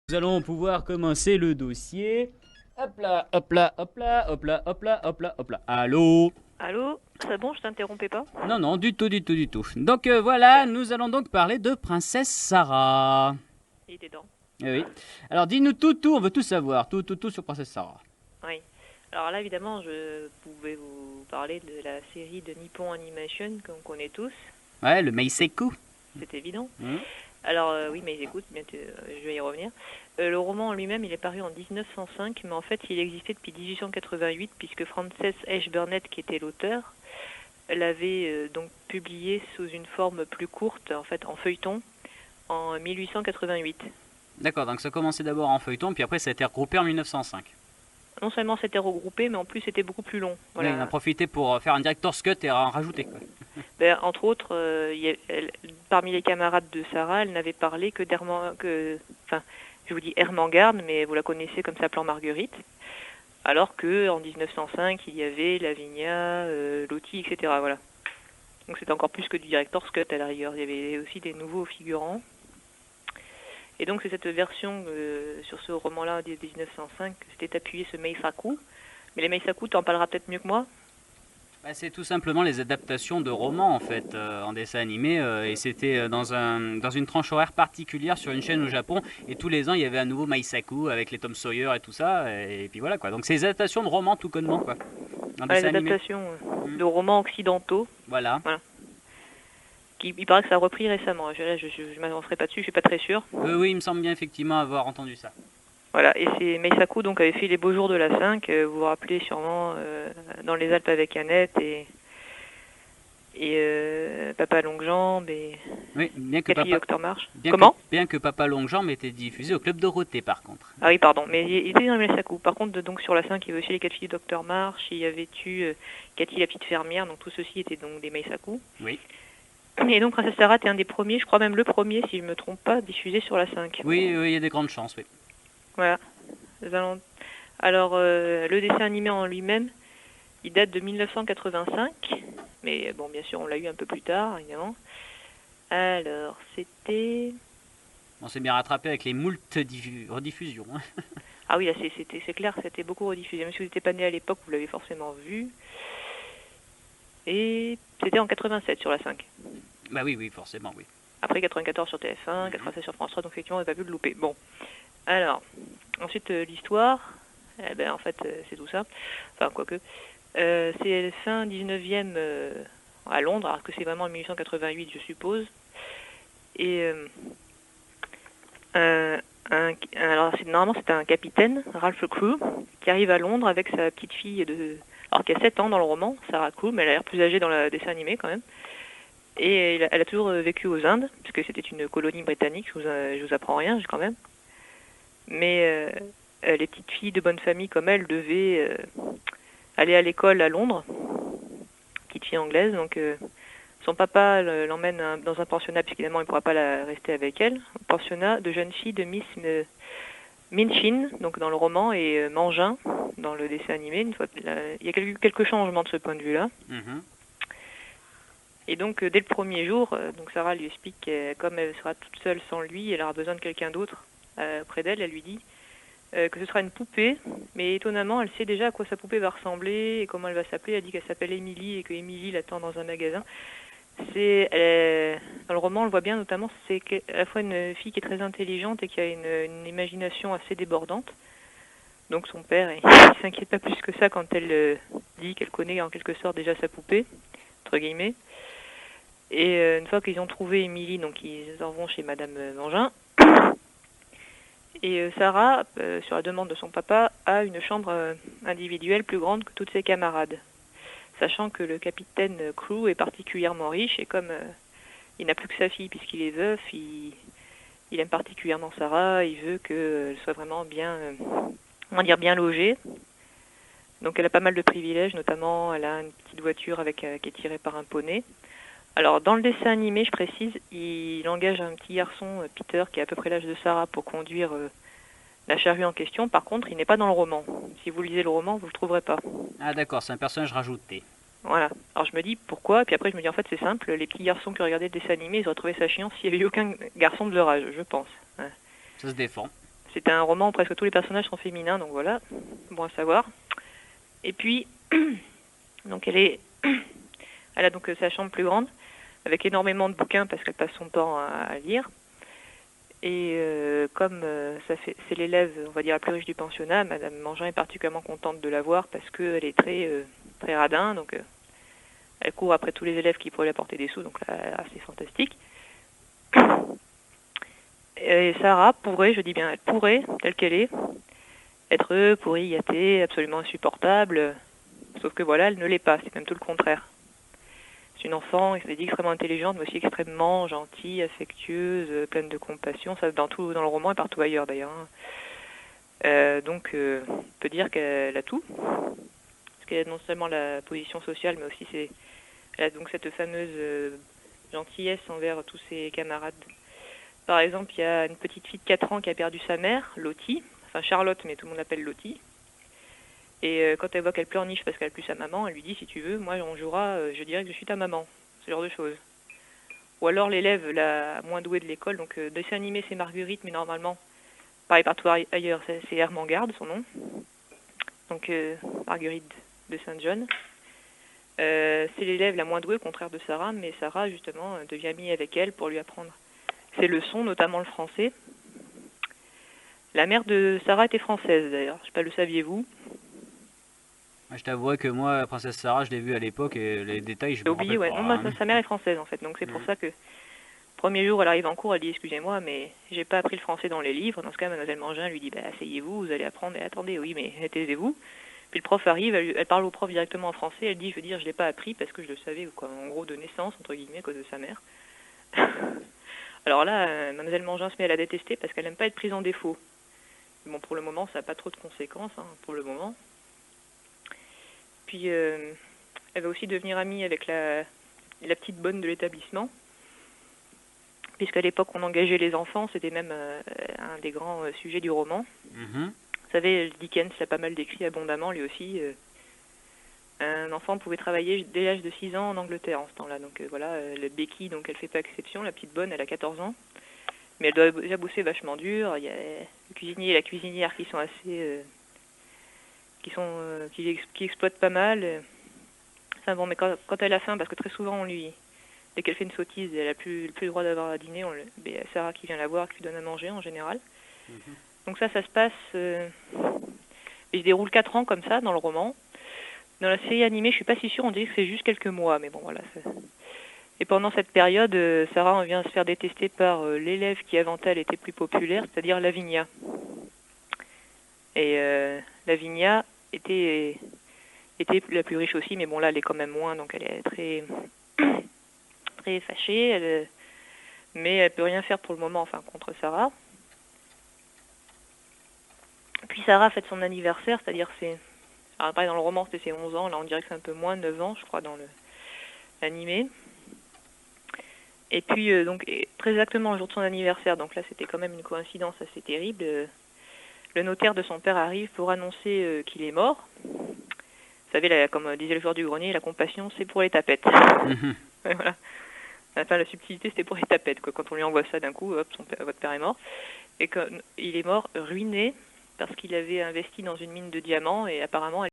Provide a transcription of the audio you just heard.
Nous allons pouvoir commencer le dossier. Hop là, hop là, hop là, hop là, hop là, hop là, hop là. Allô? Allô? C'est bon, je t'interrompais pas? Non, non, du tout, du tout, du tout. Donc voilà, nous allons donc parler de Princesse Sarah. Il était dedans. Oui. Alors dis-nous tout, on veut tout savoir. Tout sur Princesse Sarah. Oui. Alors là, évidemment, je pouvais vous parler de la série de Nippon Animation qu'on connaît tous. Ouais, le Meiseku. C'est évident. Mmh. Alors oui, mais écoute, je vais y revenir. Le roman en lui-même, il est paru en 1905, mais en fait, il existait depuis 1888, puisque Frances H. Burnett, qui était l'auteur, l'avait donc publié sous une forme plus courte, en fait, en feuilleton, en 1888. D'accord, donc ça commençait d'abord en feuilleton, puis après ça a été regroupé en 1905. Non seulement c'était regroupé, mais en plus c'était beaucoup plus long. Voilà. Oui, on a profité pour faire un director's cut et en rajouter, quoi. Ben, entre autres, parmi les camarades de Sarah, elle n'avait parlé que enfin, je vous dis Ermengarde, mais vous la connaissez comme s'appelant Marguerite. Alors que en 1905, il y avait Lavinia, Lottie, etc. Voilà. Donc c'était encore plus que du director's cut à la rigueur. Il y avait aussi des nouveaux figurants. Et donc c'est cette version sur ce roman-là de 1905 que s'était appuyé ce Meisaku. Mais les Meisaku, t'en parleras peut-être mieux que moi. Bah, c'est tout simplement les adaptations de romans en fait en dessin animé et c'était dans une tranche horaire particulière sur une chaîne au Japon et tous les ans il y avait un nouveau Maisaku avec les Tom Sawyer et tout ça et puis voilà quoi. Donc c'est des adaptations de romans tout connement quoi. En Les dessin animé. adaptations de romans occidentaux. Voilà. Il paraît que ça a repris récemment. Je ne m'avancerai pas dessus, je suis pas très sûr. Oui, il me semble bien effectivement avoir entendu ça. Voilà, et c'est Meisaku donc avait fait Les Beaux Jours de la 5, vous vous rappelez sûrement dans les Alpes avec Annette et Papa Longue-Jambe et oui, bien que Cathy Papa Docteur March. bien que Papa Longue-Jambe était diffusé au Club Dorothée par contre. Ah oui, pardon, mais il était dans Meisaku. Par contre, donc sur la 5, il y avait aussi les 4 filles du Docteur March, il y avait eu Cathy la petite fermière, donc tout ceci était donc des Meisaku. Oui. Et donc Princesse Sarah était un des premiers, je crois même le premier, si je ne me trompe pas, diffusé sur la 5. Oui, il y a des grandes chances, oui. Voilà. Alors, le dessin animé en lui-même, il date de 1985, mais bon, bien sûr, on l'a eu un peu plus tard, évidemment. Alors, c'était... On s'est bien rattrapé avec les moult rediffusions. Ah oui, là, c'est clair, c'était beaucoup rediffusé. Même si vous n'étiez pas né à l'époque, vous l'avez forcément vu. Et c'était en 87 sur la 5. Bah oui, forcément, oui. Après 94 sur TF1, 87 sur France 3, donc effectivement, on n'a pas vu le louper. Bon, alors, ensuite, l'histoire, eh ben, en fait, c'est tout ça. Enfin, quoique. C'est fin 19e à Londres, alors que c'est vraiment en 1888, je suppose. Et normalement, c'était un capitaine, Ralph Crewe, qui arrive à Londres avec sa petite fille alors qui a 7 ans dans le roman, Sarah Crewe, mais elle a l'air plus âgée dans le dessin animé quand même. Et elle a toujours vécu aux Indes, puisque c'était une colonie britannique, je vous apprends rien quand même. Mais les petites filles de bonne famille comme elle devaient aller à l'école à Londres, petite fille anglaise, donc son papa l'emmène dans un pensionnat, puisqu'évidemment il ne pourra pas rester avec elle, un pensionnat de jeunes filles de Miss Minchin, donc dans le roman, et Mangin, dans le dessin animé. Il y a quelques changements de ce point de vue-là. Mm-hmm. Et donc dès le premier jour, donc Sarah lui explique que comme elle sera toute seule sans lui, elle aura besoin de quelqu'un d'autre près d'elle. Elle lui dit que ce sera une poupée, mais étonnamment, elle sait déjà à quoi sa poupée va ressembler et comment elle va s'appeler. Elle dit qu'elle s'appelle Émilie et que Émilie l'attend dans un magasin. Dans le roman, on le voit bien notamment, c'est à la fois une fille qui est très intelligente et qui a une imagination assez débordante. Donc son père, il s'inquiète pas plus que ça quand elle dit qu'elle connaît en quelque sorte déjà sa poupée, entre guillemets. Et une fois qu'ils ont trouvé Émilie, donc ils en vont chez Madame Mangin. Et Sarah, sur la demande de son papa, a une chambre individuelle plus grande que toutes ses camarades. Sachant que le capitaine Crewe est particulièrement riche et comme il n'a plus que sa fille puisqu'il est veuf, il aime particulièrement Sarah, il veut qu'elle soit vraiment bien logée. Donc elle a pas mal de privilèges, notamment elle a une petite voiture qui est tirée par un poney. Alors dans le dessin animé, je précise, il engage un petit garçon, Peter, qui est à peu près l'âge de Sarah, pour conduire la charrue en question. Par contre, il n'est pas dans le roman. Si vous lisez le roman, vous ne le trouverez pas. Ah d'accord, c'est un personnage rajouté. Voilà. Alors je me dis pourquoi, puis après je me dis en fait c'est simple, les petits garçons qui regardaient le dessin animé, ils auraient trouvé ça chiant s'il n'y avait eu aucun garçon de leur âge, je pense. Ouais. Ça se défend. C'est un roman où presque tous les personnages sont féminins, donc voilà, bon à savoir. Et puis, donc elle a donc sa chambre plus grande, avec énormément de bouquins parce qu'elle passe son temps à lire. Et comme c'est l'élève, on va dire, la plus riche du pensionnat, Madame Mangin est particulièrement contente de la voir parce qu'elle est très radin, donc elle court après tous les élèves qui pourraient lui apporter des sous, donc là, c'est fantastique. Et Sarah pourrait, je dis bien, elle pourrait, telle qu'elle est, être pourrie, gâtée, absolument insupportable, sauf que voilà, elle ne l'est pas, c'est même tout le contraire. C'est une enfant, elle est extrêmement intelligente, mais aussi extrêmement gentille, affectueuse, pleine de compassion, ça dans le roman et partout ailleurs d'ailleurs. Donc, on peut dire qu'elle a tout, parce qu'elle a non seulement la position sociale, mais aussi elle a donc cette fameuse gentillesse envers tous ses camarades. Par exemple, il y a une petite fille de 4 ans qui a perdu sa mère, Lottie, enfin Charlotte, mais tout le monde l'appelle Lottie. Et quand elle voit qu'elle pleurniche parce qu'elle a plus sa maman, elle lui dit, si tu veux, moi on jouera, je dirais que je suis ta maman. Ce genre de choses. Ou alors l'élève la moins douée de l'école, donc dessin animé c'est Marguerite, mais normalement, pareil partout ailleurs, c'est Hermangarde son nom. Donc Marguerite de Saint-John. C'est l'élève la moins douée, au contraire de Sarah, mais Sarah justement devient amie avec elle pour lui apprendre ses leçons, notamment le français. La mère de Sarah était française d'ailleurs, je sais pas, le saviez-vous? Je t'avoue que moi, Princesse Sarah, je l'ai vue à l'époque et les détails, je J'ai me oublié, rappelle ouais. pas. Non, Hein. sa mère est française en fait, donc c'est pour ça que premier jour elle arrive en cours, elle dit excusez-moi, mais j'ai pas appris le français dans les livres. Dans ce cas, Mademoiselle Mangin lui dit bah asseyez-vous, vous allez apprendre. Et attendez, oui, mais taisez-vous. Puis le prof arrive, elle parle au prof directement en français, elle dit je veux dire je l'ai pas appris parce que je le savais, quoi, en gros de naissance entre guillemets à cause de sa mère. Alors là, Mademoiselle Mangin se met à la détester parce qu'elle n'aime pas être prise en défaut. Bon, pour le moment, ça n'a pas trop de conséquences, hein, pour le moment. Puis, elle va aussi devenir amie avec la petite bonne de l'établissement, puisqu'à l'époque, on engageait les enfants, c'était même un des grands sujets du roman. Vous savez, Dickens l'a pas mal décrit abondamment, lui aussi. Un enfant pouvait travailler dès l'âge de 6 ans en Angleterre en ce temps-là. Donc voilà, la Becky, donc elle fait pas exception, la petite bonne, elle a 14 ans. Mais elle doit déjà bosser vachement dur. Il y a le cuisinier et la cuisinière qui sont assez... qui exploitent pas mal. Enfin bon, mais quand elle a faim, parce que très souvent, dès qu'elle fait une sottise, elle n'a plus le droit d'avoir à dîner, c'est Sarah qui vient la voir, qui lui donne à manger en général. Donc ça se passe... il se déroule 4 ans comme ça dans le roman. Dans la série animée, je suis pas si sûre, on dirait que c'est juste quelques mois, mais bon voilà. Et pendant cette période, Sarah vient se faire détester par l'élève qui avant elle était plus populaire, c'est-à-dire Lavinia. Et Lavinia était la plus riche aussi, mais bon là elle est quand même moins, donc elle est très très fâchée, mais elle peut rien faire pour le moment, enfin contre Sarah. Puis Sarah fête son anniversaire, c'est-à-dire alors pareil dans le roman c'était ses 11 ans, là on dirait que c'est un peu moins, 9 ans je crois dans l'animé. Et puis donc très exactement le jour de son anniversaire, donc là c'était quand même une coïncidence assez terrible. Le notaire de son père arrive pour annoncer qu'il est mort. Vous savez, comme disait le joueur du grenier, la compassion, c'est pour les tapettes. Voilà. Enfin, la subtilité, c'était pour les tapettes, quoi. Quand on lui envoie ça d'un coup, hop, votre père est mort. Et il est mort ruiné parce qu'il avait investi dans une mine de diamants et apparemment,